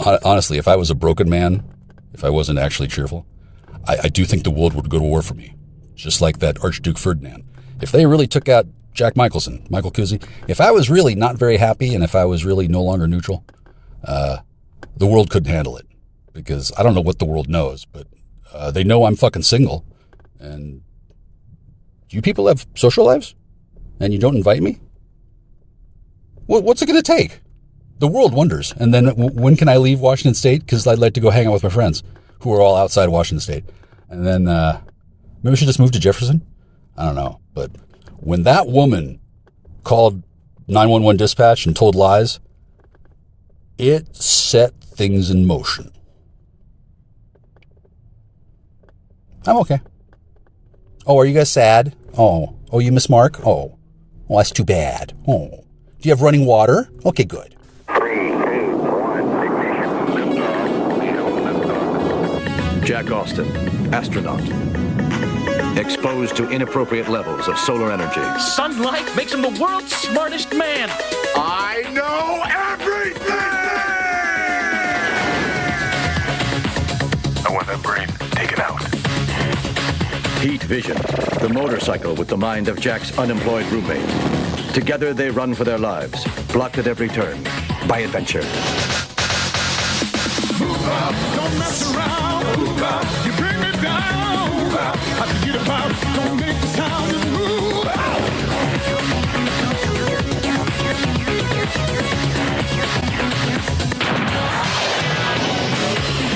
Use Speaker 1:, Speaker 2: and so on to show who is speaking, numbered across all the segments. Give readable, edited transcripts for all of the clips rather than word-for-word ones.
Speaker 1: honestly, if I was a broken man, if I wasn't actually cheerful, I do think the world would go to war for me. Just like that Archduke Ferdinand. If they really took out Jack MICHEALKUCZI, if I was really not very happy and if I was really no longer neutral, the world couldn't handle it. Because I don't know what the world knows, but they know I'm fucking single. And you people have social lives? And you don't invite me? What's it going to take? The world wonders. And then when can I leave Washington State? Because I'd like to go hang out with my friends who are all outside Washington State. And then maybe we should just move to Jefferson? I don't know. But when that woman called 911 dispatch and told lies, it set things in motion. I'm okay. Oh, are you guys sad? Oh, you miss Mark? Oh, that's too bad. Oh, do you have running water? Okay, good.
Speaker 2: 3, 2, 1, ignition.
Speaker 3: Jack Austin, astronaut. Exposed to inappropriate levels of solar energy.
Speaker 4: Sunlight makes him the world's smartest man.
Speaker 2: I know everything! I want that brain taken out.
Speaker 3: Heat Vision, the motorcycle with the mind of Jack's unemployed roommate. Together they run for their lives, blocked at every turn by adventure.
Speaker 5: Move out, don't mess around. Move out, you bring me down. Move out, I can get about, don't make the sound and move out.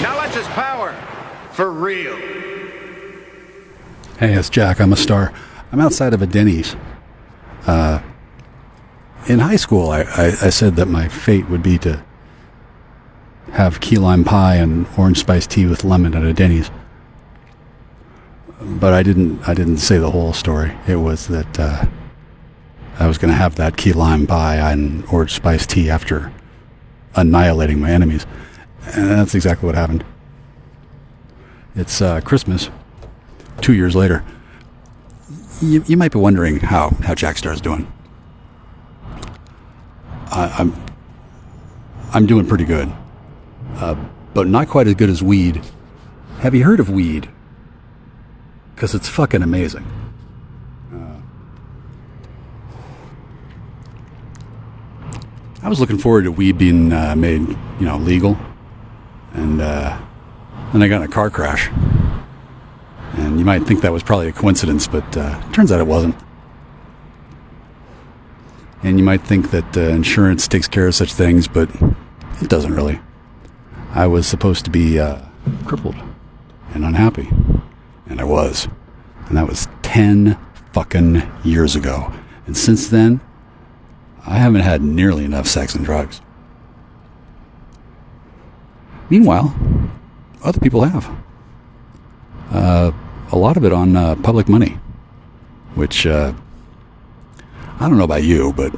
Speaker 2: Now that's his power. For real.
Speaker 6: Hey, it's Jack. I'm a star. I'm outside of a Denny's. In high school, I said that my fate would be to have key lime pie and orange spiced tea with lemon at a Denny's. But I didn't say the whole story. It was that I was going to have that key lime pie and orange spiced tea after annihilating my enemies. And that's exactly what happened. It's Christmas. 2 years later. You might be wondering how Jack Star's doing. I'm doing pretty good, but not quite as good as weed. Have you heard of weed? Because it's fucking amazing. I was looking forward to weed being made, legal, and then I got in a car crash. And you might think that was probably a coincidence, but turns out it wasn't. And you might think that insurance takes care of such things, but it doesn't really. I was supposed to be crippled and unhappy, and I was. And that was 10 fucking years ago. And since then, I haven't had nearly enough sex and drugs. Meanwhile, other people have. A lot of it on public money, which I don't know about you, but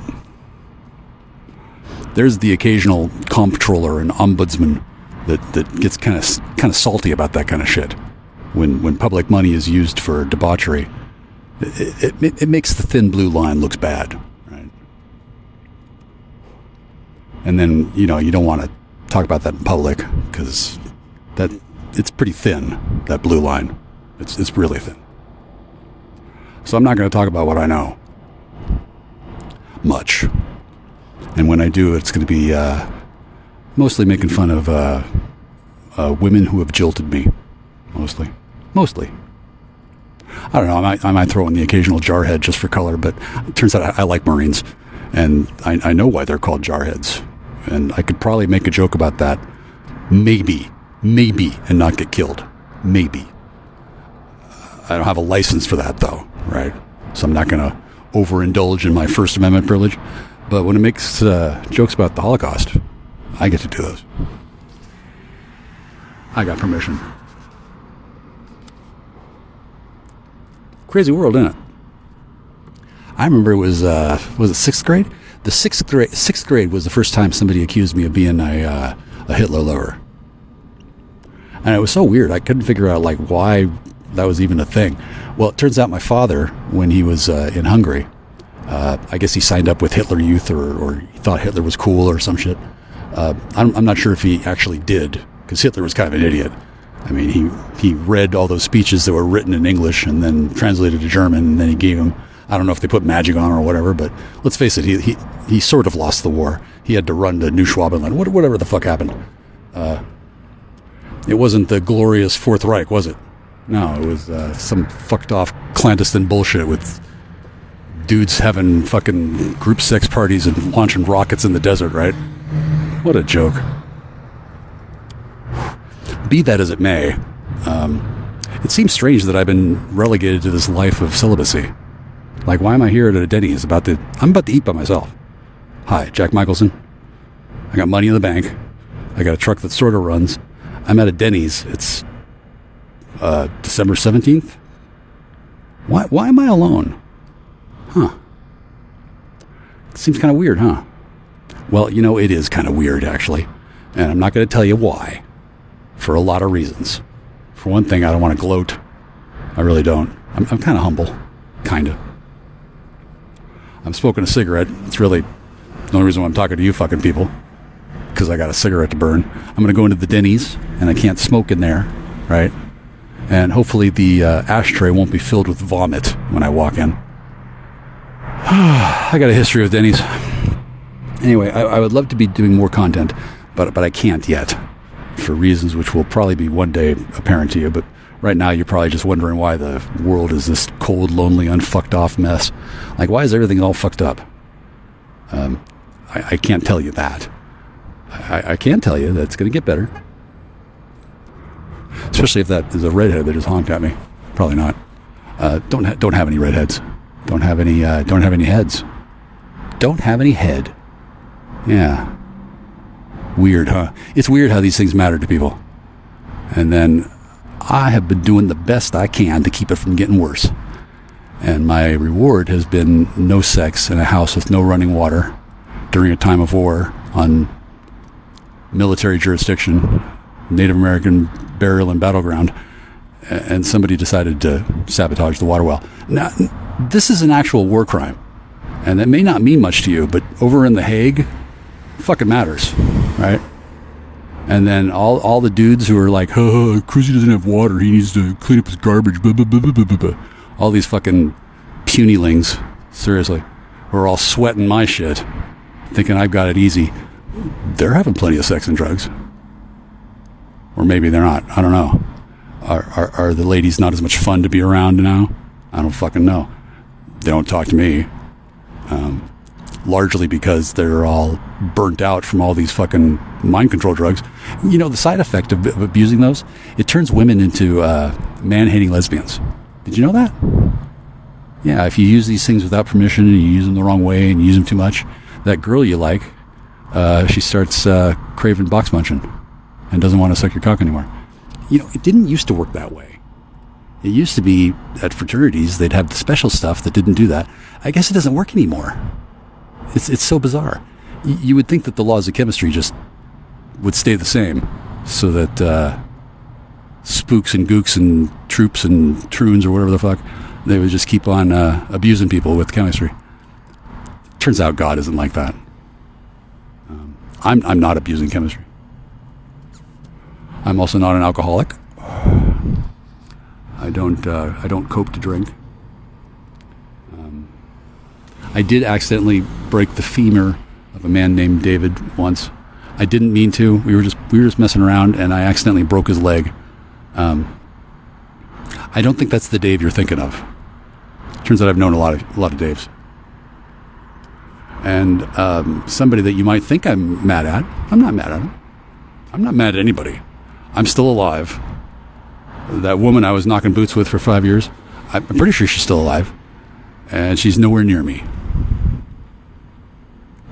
Speaker 6: there's the occasional comptroller and ombudsman that gets kind of salty about that kind of shit. When public money is used for debauchery, it makes the thin blue line looks bad, right? And then you don't want to talk about that in public because it's pretty thin, that blue line. It's really thin. So I'm not going to talk about what I know much. And when I do, it's going to be mostly making fun of women who have jilted me. Mostly. I don't know. I might throw in the occasional jarhead just for color, but it turns out I like Marines. And I know why they're called jarheads. And I could probably make a joke about that. Maybe, and not get killed. Maybe. I don't have a license for that, though, right? So I'm not going to overindulge in my First Amendment privilege. But when it makes jokes about the Holocaust, I get to do those. I got permission. Crazy world, isn't it? I remember it was it sixth grade? The sixth grade was the first time somebody accused me of being a Hitler lover. And it was so weird. I couldn't figure out why that was even a thing. Well, it turns out my father, when he was in Hungary, I guess he signed up with Hitler Youth or he thought Hitler was cool or some shit. I'm not sure if he actually did, because Hitler was kind of an idiot. I mean, he read all those speeches that were written in English and then translated to German, and then he gave them. I don't know if they put magic on or whatever, but let's face it, he sort of lost the war. He had to run to New Schwabenland, whatever the fuck happened. It wasn't the glorious Fourth Reich, was it? No, it was some fucked off clandestine bullshit with dudes having fucking group sex parties and launching rockets in the desert, right? What a joke. Be that as it may, it seems strange that I've been relegated to this life of celibacy. Like, why am I here at a Denny's? I'm about to eat by myself. Hi, Jack Michelson. I got money in the bank. I got a truck that sort of runs. I'm at a Denny's. It's December 17th. Why am I alone? Huh. Seems kind of weird, huh? Well, you know, it is kind of weird, actually. And I'm not going to tell you why. For a lot of reasons. For one thing, I don't want to gloat. I really don't. I'm kind of humble. Kind of. I'm smoking a cigarette. It's really the only reason why I'm talking to you fucking people. Because I got a cigarette to burn. I'm going to go into the Denny's, and I can't smoke in there, right? And hopefully the ashtray won't be filled with vomit when I walk in. I got a history with Denny's. Anyway, I would love to be doing more content, but I can't yet. For reasons which will probably be one day apparent to you, but right now you're probably just wondering why the world is this cold, lonely, unfucked off mess. Like, why is everything all fucked up? I can't tell you that. I can tell you that it's going to get better. Especially if that is a redhead that just honked at me. Probably not. Don't have any redheads. Don't have any heads. Don't have any head. Yeah. Weird, huh? It's weird how these things matter to people. And then I have been doing the best I can to keep it from getting worse. And my reward has been no sex in a house with no running water during a time of war on military jurisdiction, Native American burial and battleground, and somebody decided to sabotage the water well. Now, this is an actual war crime, and that may not mean much to you, but over in The Hague, it fucking matters, right? And then all the dudes who are like, Kuczji doesn't have water, he needs to clean up his garbage, blah, blah, blah, blah, blah, blah. All these fucking punilings, seriously, who are all sweating my shit, thinking I've got it easy. They're having plenty of sex and drugs. Or maybe they're not. I don't know. Are the ladies not as much fun to be around now? I don't fucking know. They don't talk to me. Largely because they're all burnt out from all these fucking mind control drugs. You know, the side effect of abusing those, it turns women into man-hating lesbians. Did you know that? Yeah, if you use these things without permission and you use them the wrong way and you use them too much, that girl you like, she starts craving box munching and doesn't want to suck your cock anymore. You know, it didn't used to work that way. It used to be at fraternities, they'd have the special stuff that didn't do that. I guess it doesn't work anymore. It's so bizarre. You would think that the laws of chemistry just would stay the same so that spooks and gooks and troops and troons or whatever the fuck, they would just keep on abusing people with chemistry. Turns out God isn't like that. I'm not abusing chemistry. I'm also not an alcoholic. I don't cope to drink. I did accidentally break the femur of a man named David once. I didn't mean to. We were just messing around, and I accidentally broke his leg. I don't think that's the Dave you're thinking of. Turns out I've known a lot of Daves. And somebody that you might think I'm mad at, I'm not mad at him. I'm not mad at anybody. I'm still alive. That woman I was knocking boots with for 5 years, I'm pretty sure she's still alive. And she's nowhere near me.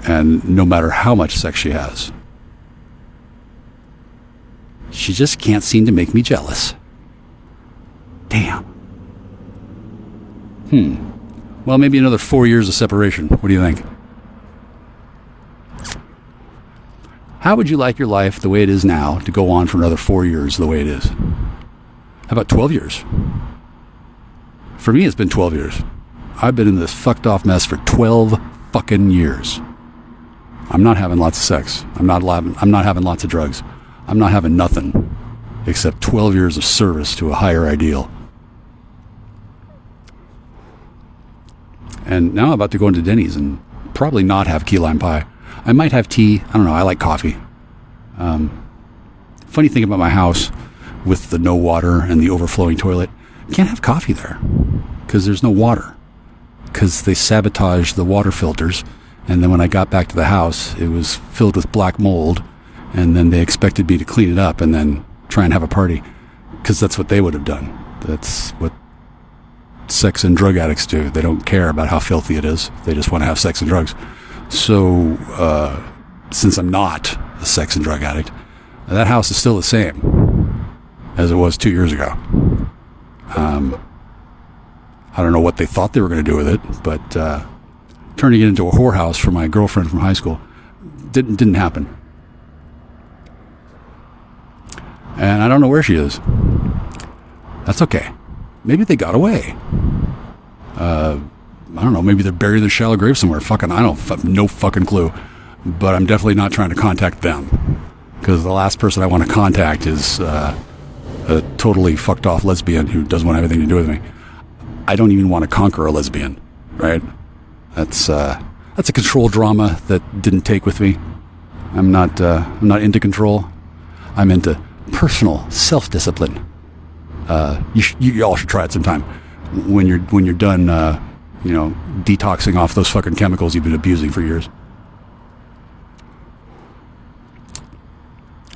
Speaker 6: And no matter how much sex she has, she just can't seem to make me jealous. Damn. Well, maybe another 4 years of separation. What do you think? How would you like your life the way it is now to go on for another 4 years the way it is? How about 12 years? For me, it's been 12 years. I've been in this fucked off mess for 12 fucking years. I'm not having lots of sex. I'm not having lots of drugs. I'm not having nothing except 12 years of service to a higher ideal. And now I'm about to go into Denny's and probably not have key lime pie. I might have tea. I don't know. I like coffee. Funny thing about my house with the no water and the overflowing toilet, you can't have coffee there because there's no water. Because they sabotaged the water filters. And then when I got back to the house, it was filled with black mold. And then they expected me to clean it up and then try and have a party. Because that's what they would have done. That's what sex and drug addicts do. They don't care about how filthy it is. They just want to have sex and drugs. So, since I'm not a sex and drug addict, that house is still the same as it was 2 years ago. I don't know what they thought they were going to do with it, but turning it into a whorehouse for my girlfriend from high school didn't happen. And I don't know where she is. That's okay. Maybe they got away. I don't know. Maybe they're buried in a shallow grave somewhere. No fucking clue. But I'm definitely not trying to contact them. Because the last person I want to contact is a totally fucked off lesbian who doesn't want anything to do with me. I don't even want to conquer a lesbian, right? That's a control drama that didn't take with me. I'm not into control. I'm into personal self-discipline. You all should try it sometime. When you're done, detoxing off those fucking chemicals you've been abusing for years.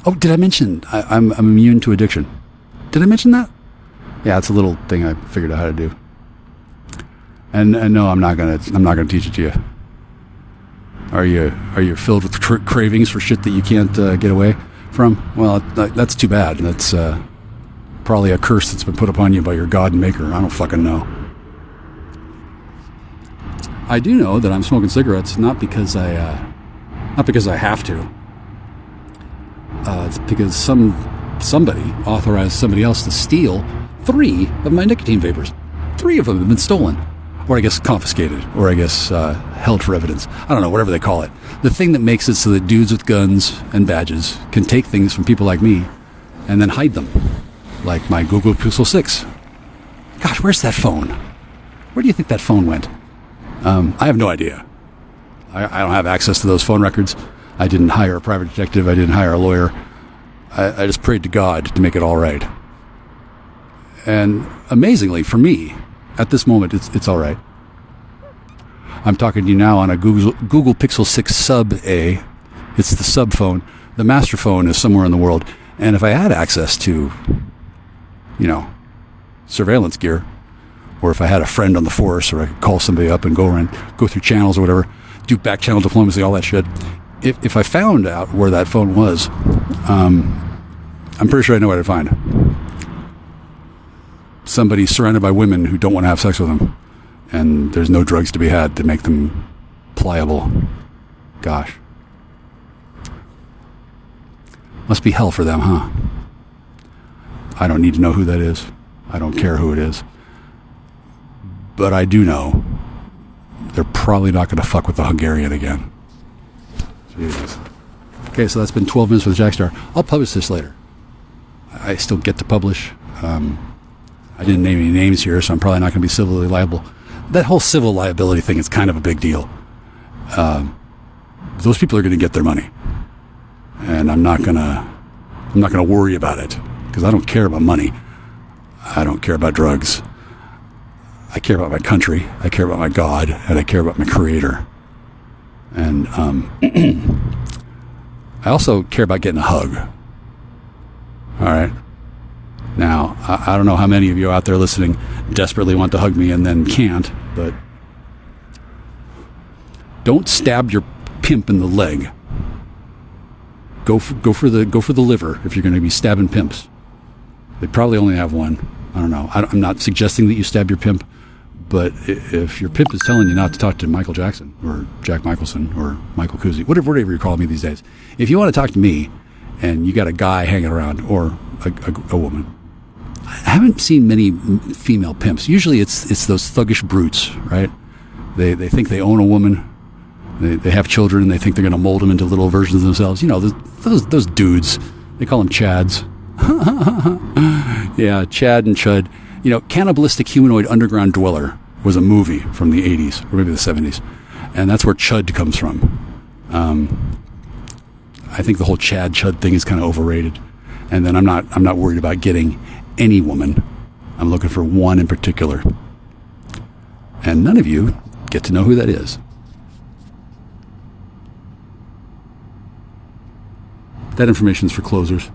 Speaker 6: Oh, did I mention I'm immune to addiction? Did I mention that? Yeah, it's a little thing I figured out how to do. And no, I'm not gonna teach it to you. Are you filled with cravings for shit that you can't get away from? Well, that's too bad. That's probably a curse that's been put upon you by your God and Maker. I don't fucking know. I do know that I'm smoking cigarettes not because I have to. It's because somebody authorized somebody else to steal 3 of my nicotine vapors. 3 of them have been stolen. Or I guess confiscated. Or I guess held for evidence. I don't know, whatever they call it. The thing that makes it so that dudes with guns and badges can take things from people like me and then hide them. Like my Google Pixel 6. Gosh, where's that phone? Where do you think that phone went? I have no idea. I don't have access to those phone records. I didn't hire a private detective. I didn't hire a lawyer. I just prayed to God to make it all right. And amazingly, for me, at this moment, it's all right. I'm talking to you now on a Google Pixel 6 Sub A. It's the sub phone. The master phone is somewhere in the world. And if I had access to, surveillance gear, or if I had a friend on the force, or I could call somebody up and go through channels or whatever, do back channel diplomacy, all that shit. If I found out where that phone was, I'm pretty sure I know where to find it. Somebody surrounded by women who don't want to have sex with them, and there's no drugs to be had to make them pliable. Gosh. Must be hell for them, huh? I don't need to know who that is. I don't care who it is. But I do know they're probably not going to fuck with the Hungarian again. Jesus. Okay, so that's been 12 minutes with Jackstar. I'll publish this later. I still get to publish. I didn't name any names here, so I'm probably not going to be civilly liable. That whole civil liability thing is kind of a big deal. Those people are going to get their money, and I'm not going to worry about it because I don't care about money. I don't care about drugs. I care about my country. I care about my God, and I care about my Creator. And I also care about getting a hug. All right. Now, I don't know how many of you out there listening desperately want to hug me and then can't, but don't stab your pimp in the leg. Go for the liver if you're going to be stabbing pimps. They probably only have one. I don't know. I'm not suggesting that you stab your pimp, but if your pimp is telling you not to talk to Michael Jackson or Jack Michelson or Michael Kuczyi, whatever you call me these days, if you want to talk to me and you got a guy hanging around or a woman, I haven't seen many female pimps. Usually it's those thuggish brutes, right? They think they own a woman, They have children and they think they're going to mold them into little versions of themselves. You know, those dudes. They call them Chads. Yeah, Chad and Chud. You know, Cannibalistic Humanoid Underground Dweller was a movie from the 80s, or maybe the 70s. And that's where Chud comes from. I think the whole Chad Chud thing is kind of overrated. And then I'm not worried about getting any woman. I'm looking for one in particular. And none of you get to know who that is. That information is for closers.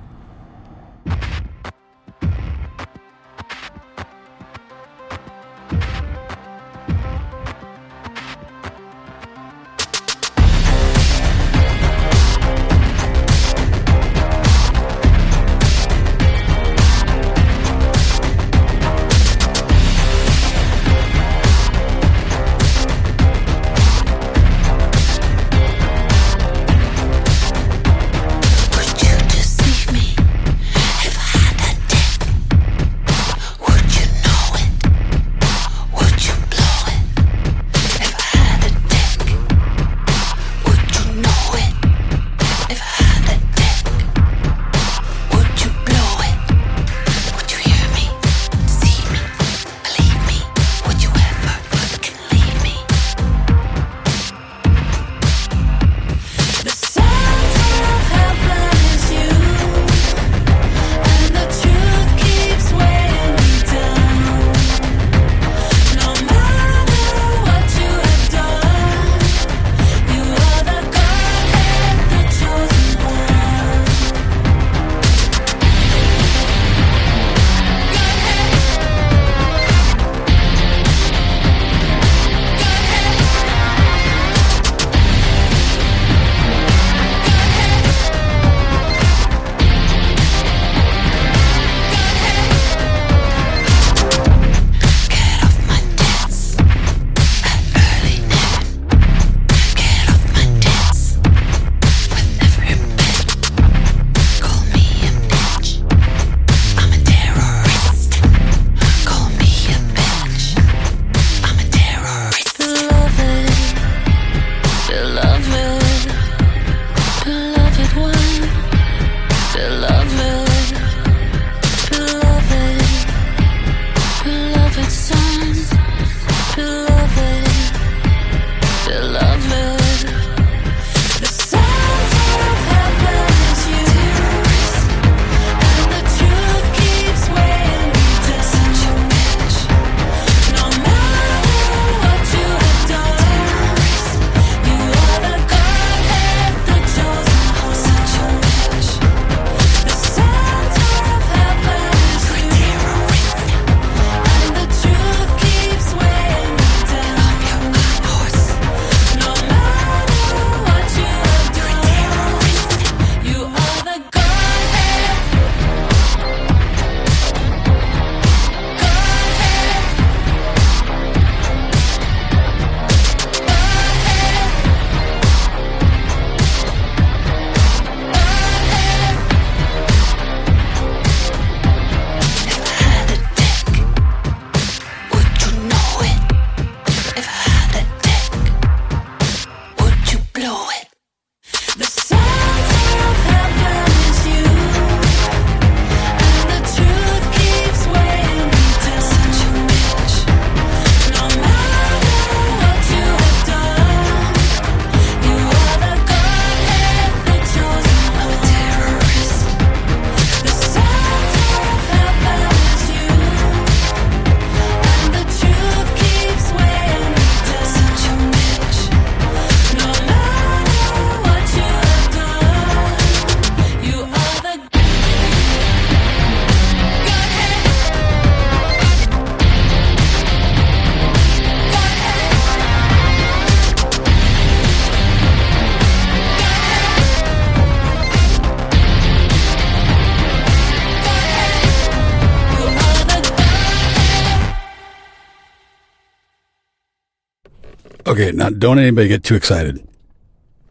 Speaker 6: Okay, now don't anybody get too excited.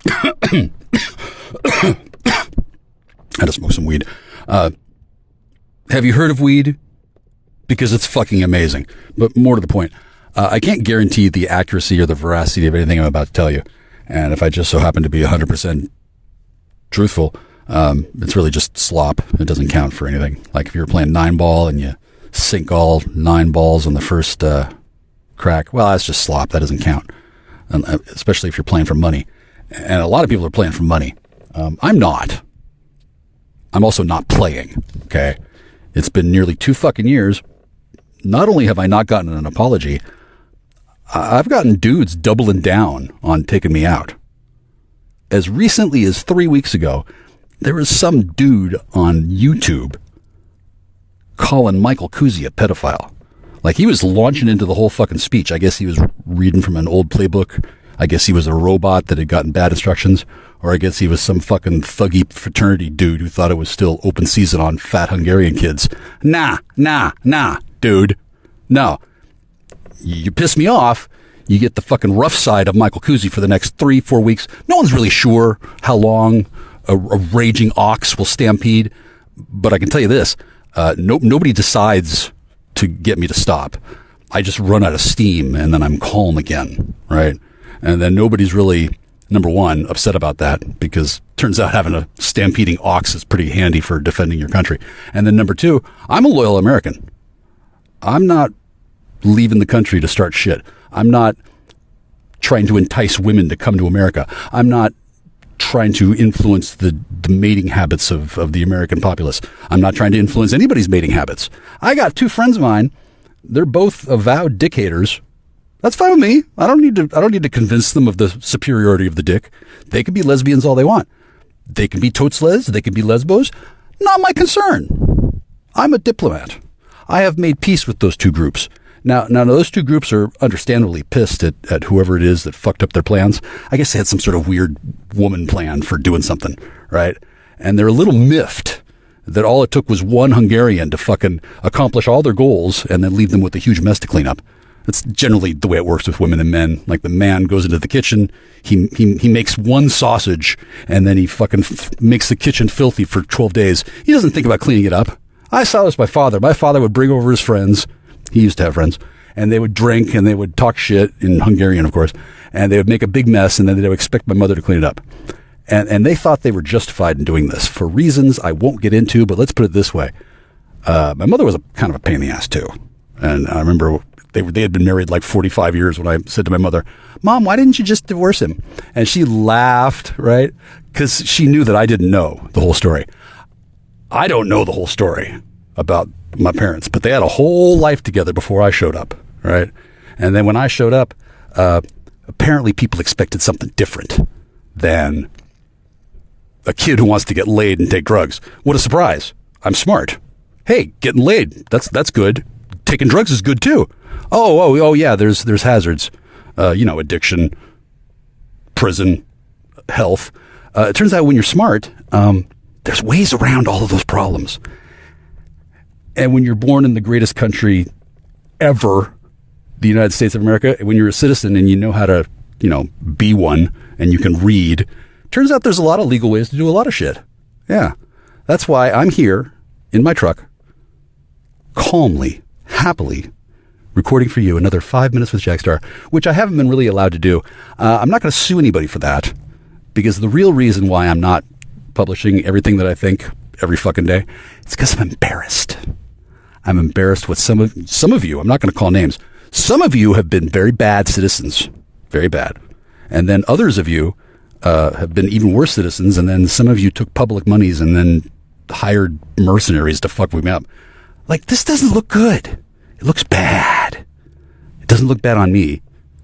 Speaker 6: I had to smoke some weed. Have you heard of weed? Because it's fucking amazing. But more to the point, I can't guarantee the accuracy or the veracity of anything I'm about to tell you.
Speaker 1: And if I just so happen to be 100% truthful, it's really just slop. It doesn't count for anything. Like if you're playing 9-ball and you sink all 9 balls on the first crack, well, that's just slop. That doesn't count, especially if you're playing for money. And a lot of people are playing for money. I'm not. I'm also not playing, okay? It's been nearly 2 fucking years. Not only have I not gotten an apology, I've gotten dudes doubling down on taking me out. As recently as 3 weeks ago, there was some dude on YouTube calling MICHEALKUCZI a pedophile. Like, he was launching into the whole fucking speech. I guess he was reading from an old playbook. I guess he was a robot that had gotten bad instructions. Or I guess he was some fucking thuggy fraternity dude who thought it was still open season on fat Hungarian kids. Nah, dude. No. You piss me off, you get the fucking rough side of MICHEALKUCZI for the next 3-4 weeks. No one's really sure how long a raging ox will stampede. But I can tell you this, nobody decides to get me to stop. I just run out of steam and then I'm calm again, right? And then nobody's really, number one, upset about that, because turns out having a stampeding ox is pretty handy for defending your country. And then number two, I'm a loyal American. I'm not leaving the country to start shit. I'm not trying to entice women to come to America. I'm not trying to influence the mating habits of the American populace. I'm not trying to influence anybody's mating habits. I got 2 friends of mine. They're both avowed dick haters. That's fine with me. I don't need to convince them of the superiority of the dick. They can be lesbians all they want. They can be totes. They can be lesbos. Not my concern. I'm a diplomat. I have made peace with those 2 groups. Now those 2 groups are understandably pissed at whoever it is that fucked up their plans. I guess they had some sort of weird woman plan for doing something, right? And they're a little miffed that all it took was one Hungarian to fucking accomplish all their goals and then leave them with a huge mess to clean up. That's generally the way it works with women and men. Like, the man goes into the kitchen, he makes one sausage, and then he fucking makes the kitchen filthy for 12 days. He doesn't think about cleaning it up. I saw this with my father. My father would bring over his friends. He used to have friends. And they would drink and they would talk shit, in Hungarian, of course. And they would make a big mess, and then they would expect my mother to clean it up. And they thought they were justified in doing this for reasons I won't get into, but let's put it this way. My mother was kind of a pain in the ass, too. And I remember they had been married like 45 years when I said to my mother, "Mom, why didn't you just divorce him?" And she laughed, right? Because she knew that I didn't know the whole story. I don't know the whole story about my parents, but they had a whole life together before I showed up, right? And then when I showed up, apparently people expected something different than a kid who wants to get laid and take drugs. What a surprise. I'm smart. Hey, getting laid, that's good. Taking drugs is good too. Oh yeah, there's hazards. Addiction, prison, health. It turns out when you're smart, there's ways around all of those problems. And when you're born in the greatest country ever, the United States of America, when you're a citizen and you know how to, be one, and you can read, turns out there's a lot of legal ways to do a lot of shit. Yeah. That's why I'm here in my truck, calmly, happily, recording for you another 5 minutes with Jack Star, which I haven't been really allowed to do. I'm not going to sue anybody for that, because the real reason why I'm not publishing everything that I think every fucking day, it's because I'm embarrassed. I'm embarrassed with some of you. I'm not going to call names. Some of you have been very bad citizens, very bad. And then others of you have been even worse citizens. And then some of you took public monies and then hired mercenaries to fuck me up. Like, this doesn't look good. It looks bad. It doesn't look bad on me.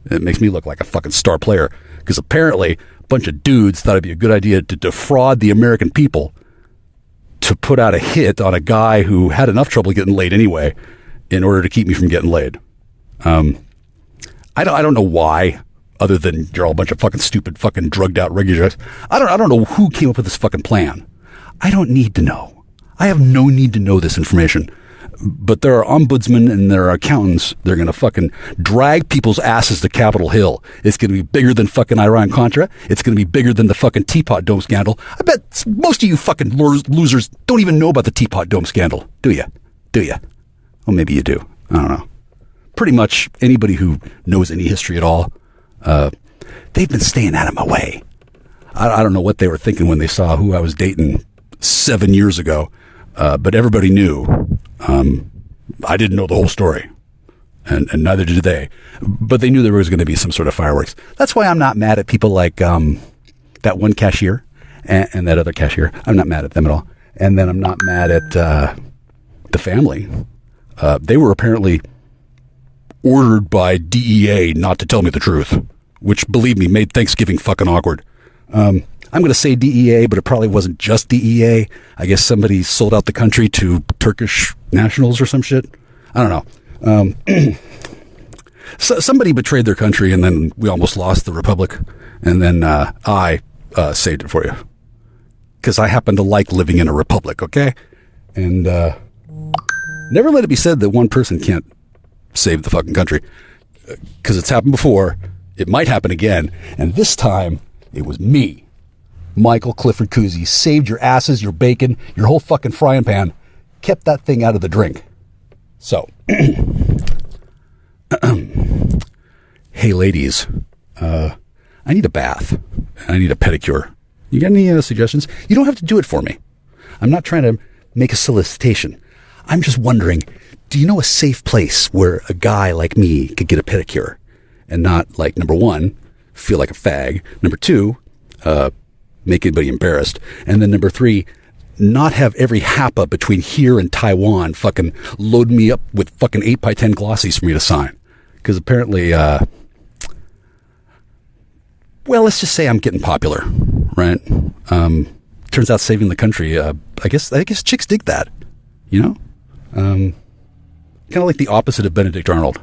Speaker 1: It makes me look like a fucking star player, because apparently a bunch of dudes thought it'd be a good idea to defraud the American people to put out a hit on a guy who had enough trouble getting laid anyway in order to keep me from getting laid. I don't know why, other than you're all a bunch of fucking stupid, fucking drugged out regulars. I don't know who came up with this fucking plan. I don't need to know. I have no need to know this information. But there are ombudsmen and there are accountants. They're going to fucking drag people's asses to Capitol Hill. It's going to be bigger than fucking Iran-Contra. It's going to be bigger than the fucking Teapot Dome scandal. I bet most of you fucking losers don't even know about the Teapot Dome scandal. Do you? Well, maybe you do. I don't know. Pretty much anybody who knows any history at all
Speaker 6: they've been staying out of my way. I don't know what they were thinking when they saw who I was dating 7 years ago, but everybody knew. I didn't know the whole story, and neither did they. But they knew there was going to be some sort of fireworks. That's why I'm not mad at people like that one cashier and that other cashier. I'm not mad at them at all. And then I'm not mad at the family. They were apparently ordered by DEA not to tell me the truth, which, believe me, made Thanksgiving fucking awkward. I'm going to say DEA, but it probably wasn't just DEA. I guess somebody sold out the country to Turkish nationals or some shit. I don't know. So somebody betrayed their country, and then we almost lost the republic. And then I saved it for you. Because I happen to like living in a republic, okay? And never let it be said that one person can't save the fucking country. Because it's happened before. It might happen again. And this time, it was me, Michael Clifford Kuczyi, saved your asses, your bacon, your whole fucking frying pan, kept that thing out of the drink. So, hey ladies, I need a bath. I need a pedicure. You got any suggestions? You don't have to do it for me. I'm not trying to make a solicitation. I'm just wondering, do you know a safe place where a guy like me could get a pedicure and not, like, number one, feel like a fag, number two, make anybody embarrassed, and then number three, not have every happa between here and Taiwan fucking load me up with fucking 8x10 glossies for me to sign? Because apparently, well, let's just say I'm getting popular, right? Turns out saving the country, I guess chicks dig that, you know? Kind of like the opposite of Benedict Arnold.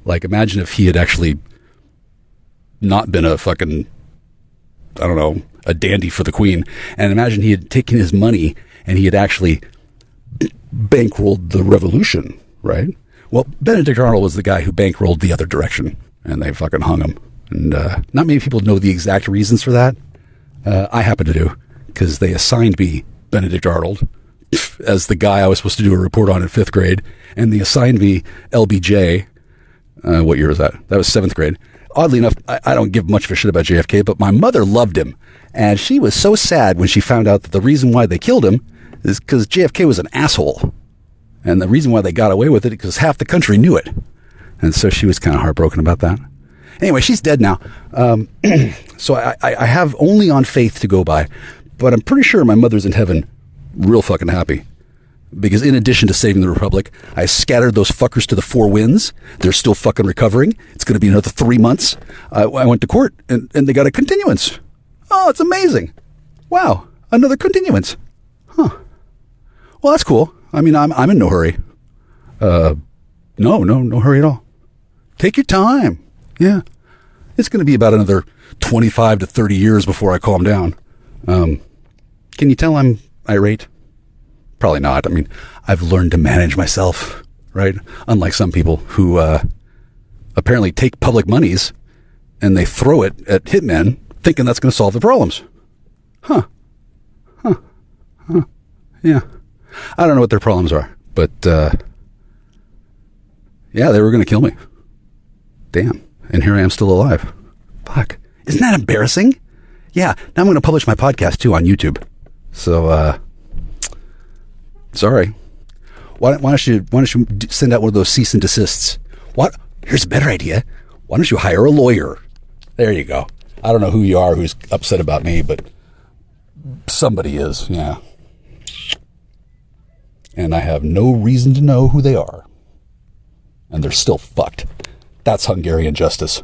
Speaker 6: Like, imagine if he had actually not been a fucking, I don't know, a dandy for the Queen. And imagine he had taken his money and he had actually bankrolled the revolution, right? Well, Benedict Arnold was the guy who bankrolled the other direction, and they fucking hung him. And not many people know the exact reasons for that. I happen to do, because they assigned me Benedict Arnold as the guy I was supposed to do a report on in 5th grade, and they assigned me LBJ. What year was that? That was 7th grade. Oddly enough, I don't give much of a shit about JFK, but my mother loved him. And she was so sad when she found out that the reason why they killed him is because JFK was an asshole. And the reason why they got away with it is because half the country knew it. And so she was kind of heartbroken about that. Anyway, she's dead now. So I have only on faith to go by. But I'm pretty sure my mother's in heaven real fucking happy. Because in addition to saving the Republic, I scattered those fuckers to the 4 winds. They're still fucking recovering. It's going to be another 3 months. I went to court and they got a continuance. Oh, it's amazing. Wow. Another continuance. Huh. Well, that's cool. I mean, I'm in no hurry. No hurry at all. Take your time. Yeah. It's going to be about another 25 to 30 years before I calm down. Can you tell I'm irate? Probably not. I mean, I've learned to manage myself, right? Unlike some people who apparently take public monies and they throw it at hitmen thinking that's going to solve the problems. Huh. Yeah. I don't know what their problems are, but yeah, they were going to kill me. Damn. And here I am still alive. Fuck. Isn't that embarrassing? Yeah. Now I'm going to publish my podcast too on YouTube. So, sorry. Why don't you send out one of those cease and desists? What? Here's a better idea. Why don't you hire a lawyer? There you go. I don't know who you are who's upset about me, but somebody is, yeah. And I have no reason to know who they are. And they're still fucked. That's Hungarian justice.